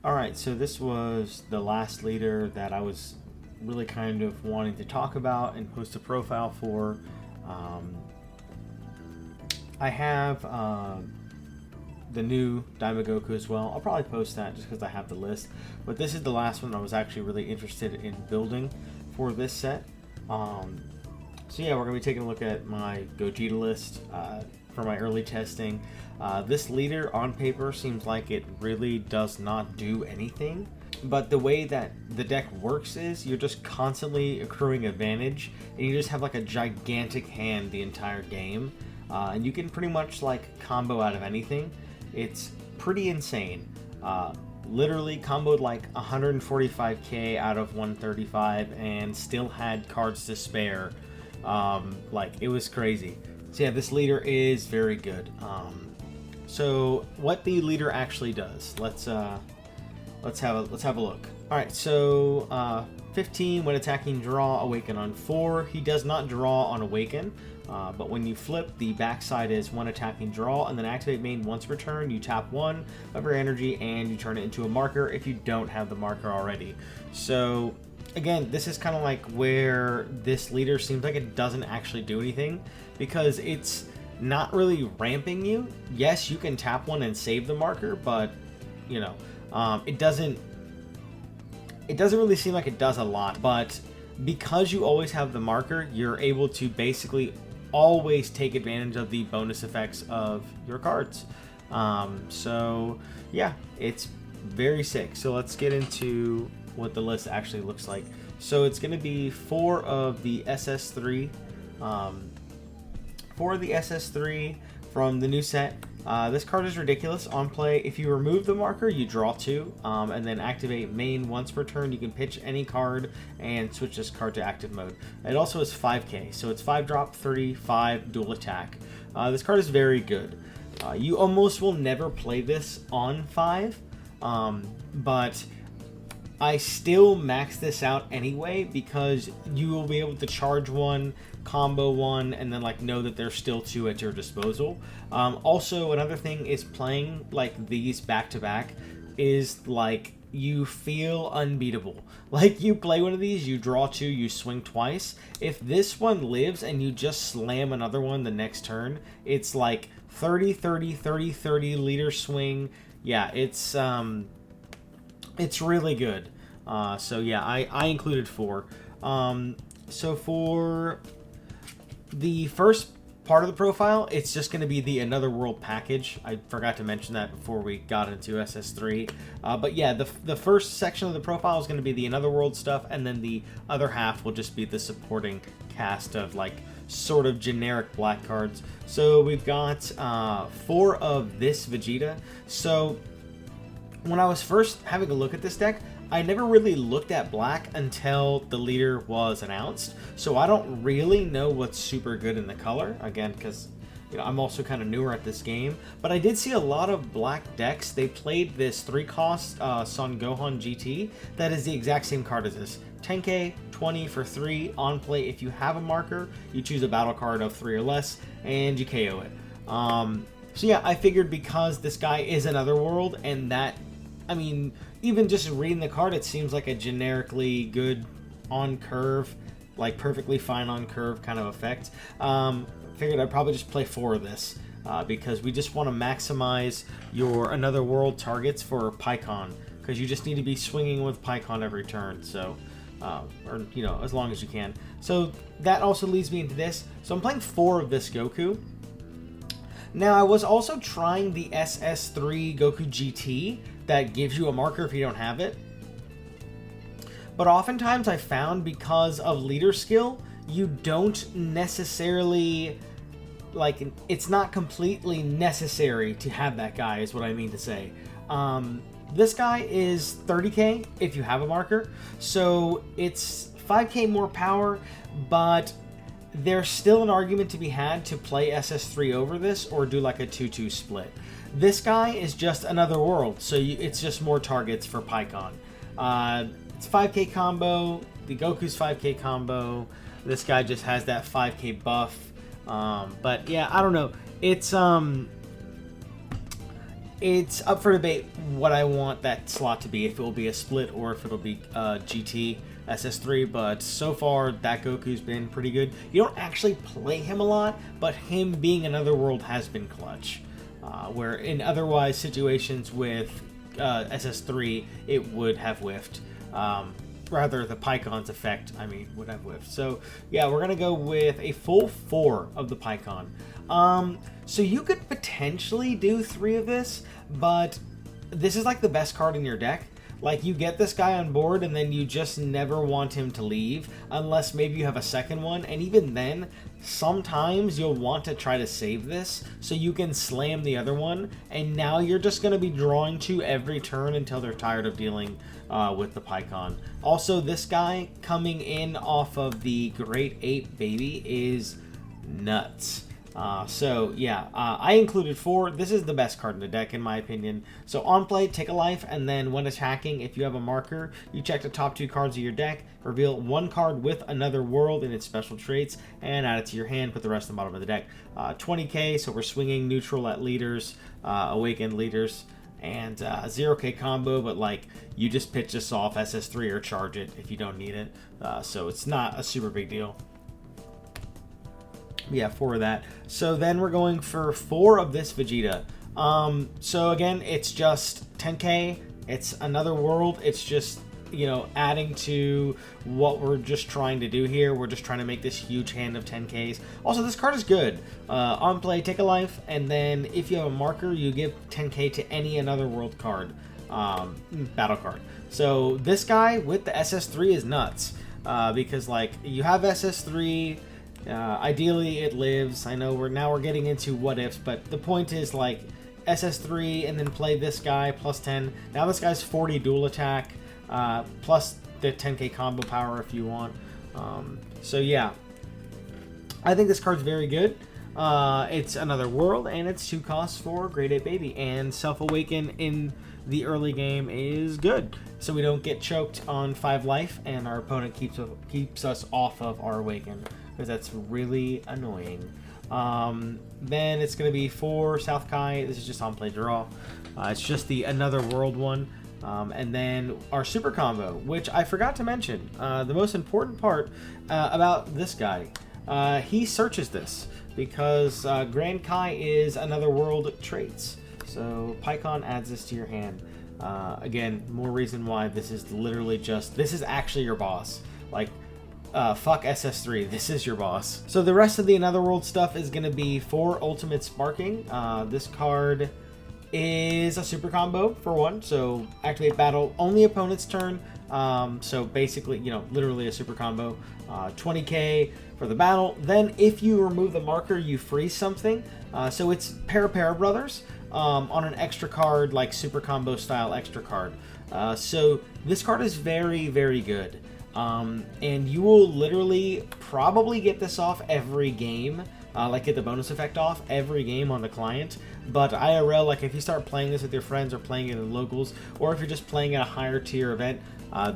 Alright, so this was the last leader that I was really kind of wanting to talk about and post a profile for. Um, I have the new Daima Goku as well. I'll probably post that just because I have the list. But this is the last one I was actually really interested in building for this set. So yeah, we're going to be taking a look at my Gogeta list for my early testing. This leader on paper seems like it really does not do anything. But the way that the deck works is you're just constantly accruing advantage, and you just have like a gigantic hand the entire game. And you can pretty much like combo out of anything. It's pretty insane. Literally comboed like 145k out of 135 and still had cards to spare. Like it was crazy. So yeah, this leader is very good. So what the leader actually does, let's have a look. All right, so 15 when attacking, draw awaken on 4. He does not draw on awaken, but when you flip, the backside is when attacking, draw, and then activate main once per turn. You tap 1 of your energy and you turn it into a marker if you don't have the marker already. So again, this is kind of like where this leader seems like it doesn't actually do anything because it's not really ramping you. Yes, you can tap 1 and save the marker, but you know, it doesn't really seem like it does a lot. But because you always have the marker, you're able to basically always take advantage of the bonus effects of your cards. So yeah, it's very sick. So let's get into what the list actually looks like. So it's going to be 4 of the SS3, 4 of the SS3 from the new set. This card is ridiculous. On play, if you remove the marker, you draw 2, and then activate main once per turn. You can pitch any card and switch this card to active mode. It also is 5k, so it's 5 drop, 35 dual attack. This card is very good. You almost will never play this on 5, but I still max this out anyway because you will be able to charge 1, combo 1, and then like know that there's still 2 at your disposal. Also, another thing is playing like these back to back is like you feel unbeatable. Like you play one of these, you draw 2, you swing twice. If this one lives and you just slam another one the next turn, it's like 30 30 30 30 leader swing. Yeah, it's really good. So yeah, I included 4. So for the first part of the profile, it's just going to be the Another World package. I forgot to mention that before we got into SS3. But yeah, the first section of the profile is going to be the Another World stuff, and then the other half will just be the supporting cast of like sort of generic black cards. So we've got 4 of this Vegeta. So when I was first having a look at this deck, I never really looked at black until the leader was announced, so I don't really know what's super good in the color, again, because I'm also kind of newer at this game, but I did see a lot of black decks. They played this 3-cost Son Gohan GT that is the exact same card as this. 10k, 20 for 3, on play if you have a marker, you choose a battle card of 3 or less, and you KO it. So yeah, I figured because this guy is Another World, and that, I mean, even just reading the card, it seems like a generically good on curve, like perfectly fine on curve kind of effect. Figured I'd probably just play 4 of this because we just want to maximize your Another World targets for Pycon, because you just need to be swinging with Pycon every turn. So, or you know, as long as you can. So that also leads me into this. So I'm playing 4 of this Goku. Now I was also trying the SS3 Goku GT that gives you a marker if you don't have it. But oftentimes I found because of leader skill, you don't necessarily, like, it's not completely necessary to have that guy, is what I mean to say. This guy is 30k if you have a marker, so it's 5k more power, but there's still an argument to be had to play SS3 over this or do like a 2-2 split. This guy is just Another World, so it's just more targets for Pycon. It's 5k combo, the Goku's 5k combo, this guy just has that 5k buff. But yeah, I don't know. It's It's up for debate what I want that slot to be, if it will be a split or if it'll be GT SS3, but so far that Goku's been pretty good. You don't actually play him a lot, but him being another world has been clutch. Where in otherwise situations with SS3, it would have whiffed. Rather, the Pycon's effect, I mean, would have whiffed. So, yeah, we're going to go with a full 4 of the Pycon. So you could potentially do 3 of this, but this is like the best card in your deck. Like, you get this guy on board, and then you just never want him to leave, unless maybe you have a second one, and even then, sometimes you'll want to try to save this, so you can slam the other one, and now you're just going to be drawing 2 every turn until they're tired of dealing with the Pycon. Also, this guy coming in off of the Great Ape Baby is nuts. So yeah, I included 4. This is the best card in the deck in my opinion. So on play, take a life, and then when attacking, if you have a marker, you check the top 2 cards of your deck, reveal 1 card with another world in its special traits, and add it to your hand, put the rest on the bottom of the deck. 20k, so we're swinging neutral at leaders, awakened leaders, and 0k combo, but like you just pitch this off SS3 or charge it if you don't need it. So it's not a super big deal. Yeah, 4 of that. So then we're going for 4 of this Vegeta. So again, it's just 10k. It's another world. It's just, you know, adding to what we're just trying to do here. We're just trying to make this huge hand of 10ks. Also, this card is good. On play, take a life, and then if you have a marker, you give 10k to any another world card, battle card. So this guy with the SS3 is nuts, because like you have SS3. Ideally it lives. I know we're getting into what ifs, but the point is like SS3 and then play this guy plus 10. Now this guy's 40 dual attack, plus the 10k combo power if you want. So yeah, I think this card's very good. It's another world, and it's 2 costs for Great Ape Baby, and Self-Awaken in the early game is good, so we don't get choked on 5 life, and our opponent keeps us off of our Awaken, because that's really annoying. Then it's going to be 4 South Kai. This is just on play draw. It's just the another world one. And then our super combo, which I forgot to mention. The most important part about this guy, he searches this because Grand Kai is another world traits. So Pycon adds this to your hand. Again, more reason why this is literally just, this is actually your boss. Like, fuck SS3, this is your boss. So the rest of the Another World stuff is going to be 4 Ultimate Sparking. This card is a super combo for 1, so activate battle, only opponent's turn. So basically, you know, literally a super combo. 20k for the battle. Then if you remove the marker, you freeze something. So it's Para Brothers on an extra card, like super combo style extra card. So this card is very, very good. And you will literally probably get this off every game, like get the bonus effect off every game on the client. But IRL, like if you start playing this with your friends or playing it in locals, or if you're just playing at a higher tier event,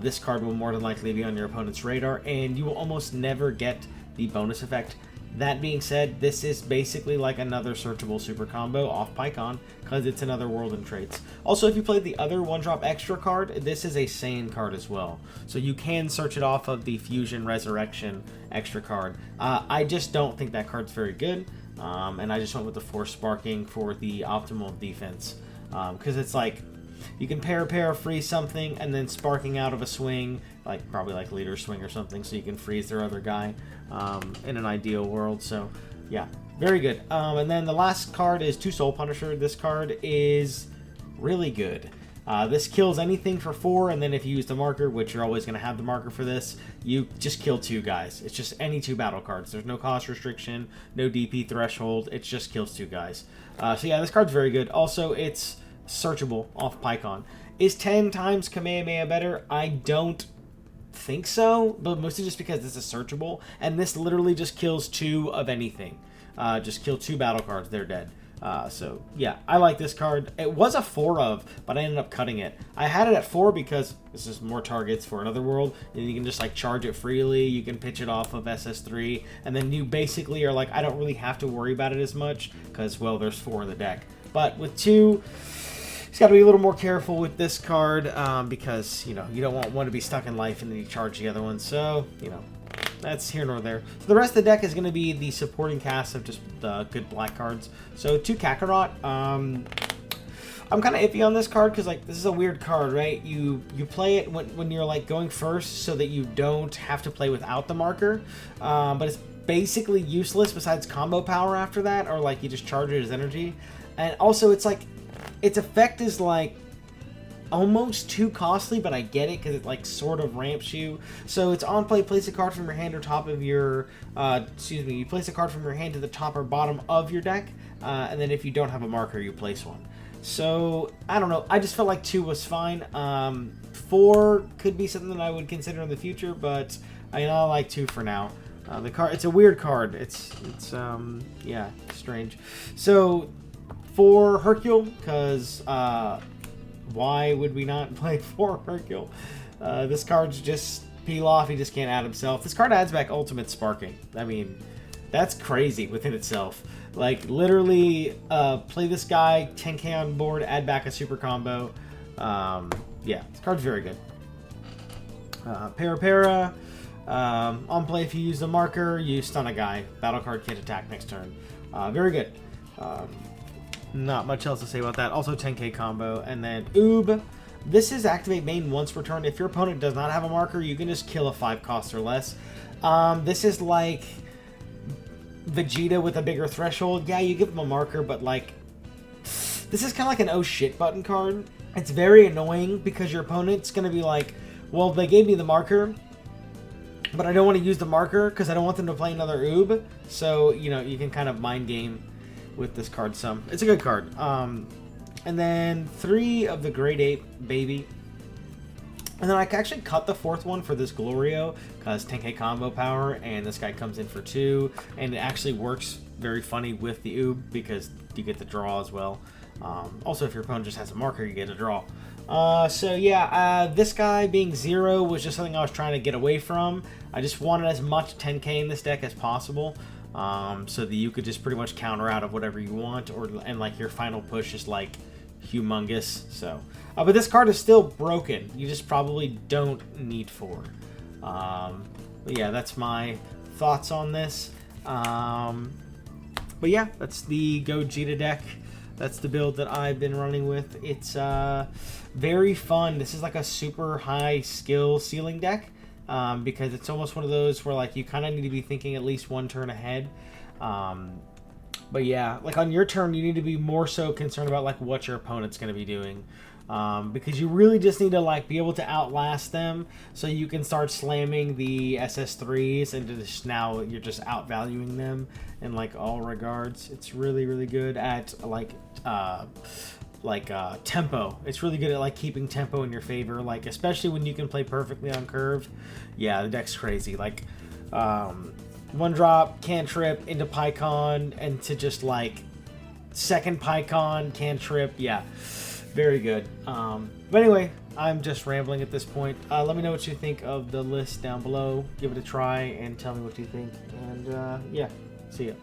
this card will more than likely be on your opponent's radar, and you will almost never get the bonus effect. That being said, this is basically like another searchable super combo off Pycon, because it's another world and traits. Also, if you played the other 1-drop extra card, this is a Saiyan card as well. So you can search it off of the Fusion Resurrection extra card. I just don't think that card's very good, and I just went with the 4 Sparking for the optimal defense. Because it's like, you can para freeze something, and then Sparking out of a swing, like probably like Leader Swing or something, so you can freeze their other guy in an ideal world. So yeah, very good. And then the last card is 2 Soul Punisher. This card is really good. This kills anything for 4, and then if you use the marker, which you're always going to have the marker for this, you just kill 2 guys. It's just any 2 battle cards. There's no cost restriction, no DP threshold. It just kills 2 guys. So yeah, this card's very good. Also, it's searchable off Pycon. Is 10 times Kamehameha better? I don't think so, but mostly just because this is searchable, and this literally just kills 2 of anything. Just kill 2 battle cards, they're dead. So yeah, I like this card. It was a 4 of, but I ended up cutting it. I had it at 4 because this is more targets for Another World, and you can just like charge it freely. You can pitch it off of SS3, and then you basically are like, I don't really have to worry about it as much because, well, there's 4 in the deck. But with 2, Just got to be a little more careful with this card because, you know, you don't want one to be stuck in life and then you charge the other one. So, you know, that's here nor there. So the rest of the deck is going to be the supporting cast of just good black cards. So 2 Kakarot. I'm kind of iffy on this card because, like, this is a weird card, right? You play it when you're, like, going first so that you don't have to play without the marker. But it's basically useless besides combo power after that, or, like, you just charge it as energy. And also, it's, like, its effect is, like, almost too costly, but I get it because it, like, sort of ramps you. So it's on play, place a card from your hand or top of your, you place a card from your hand to the top or bottom of your deck. And then if you don't have a marker, you place one. So, I don't know. I just felt like 2 was fine. 4 could be something that I would consider in the future, but I like 2 for now. The card, it's a weird card. It's yeah, strange. So, for Hercule, because why would we not play for Hercule? This card's just peel off. He just can't add himself. This card adds back Ultimate Sparking. I mean, that's crazy within itself. Like, literally, play this guy, 10k on board, add back a super combo. Yeah, this card's very good. Para. On play, if you use the marker, you stun a guy. Battle card can't attack next turn. Very good. Not much else to say about that. Also 10k combo. And then Oob. This is activate main once per turn. If your opponent does not have a marker, you can just kill a 5 cost or less. This is like Vegeta with a bigger threshold. Yeah, you give him a marker, but like, this is kind of like an oh shit button card. It's very annoying because your opponent's going to be like, well, they gave me the marker, but I don't want to use the marker because I don't want them to play another Oob. So, you know, you can kind of mind game with this card some. It's a good card. And then 3 of the Great Ape Baby. And then I actually cut the 4th one for this Glorio because 10k combo power, and this guy comes in for 2, and it actually works very funny with the Oob because you get the draw as well. Also, if your opponent just has a marker, you get a draw. So yeah, this guy being 0 was just something I was trying to get away from. I just wanted as much 10k in this deck as possible, so that you could just pretty much counter out of whatever you want, and like your final push is like humongous. So but this card is still broken. You just probably don't need 4. But yeah, that's my thoughts on this. But yeah, that's the Gogeta deck. That's the build that I've been running with. It's very fun. This is like a super high skill ceiling deck, because it's almost one of those where like you kind of need to be thinking at least 1 turn ahead. But yeah, like on your turn, you need to be more so concerned about like what your opponent's going to be doing. Because you really just need to like be able to outlast them so you can start slamming the SS3s, and just now you're just outvaluing them in like all regards. It's really, really good at tempo. It's really good at like keeping tempo in your favor, like especially when you can play perfectly on curve. Yeah, the deck's crazy. Like 1 drop, cantrip into Pycon, and to just like second Pycon, cantrip. Yeah, very good. But anyway, I'm just rambling at this point. Let me know what you think of the list down below. Give it a try and tell me what you think. And yeah, see ya.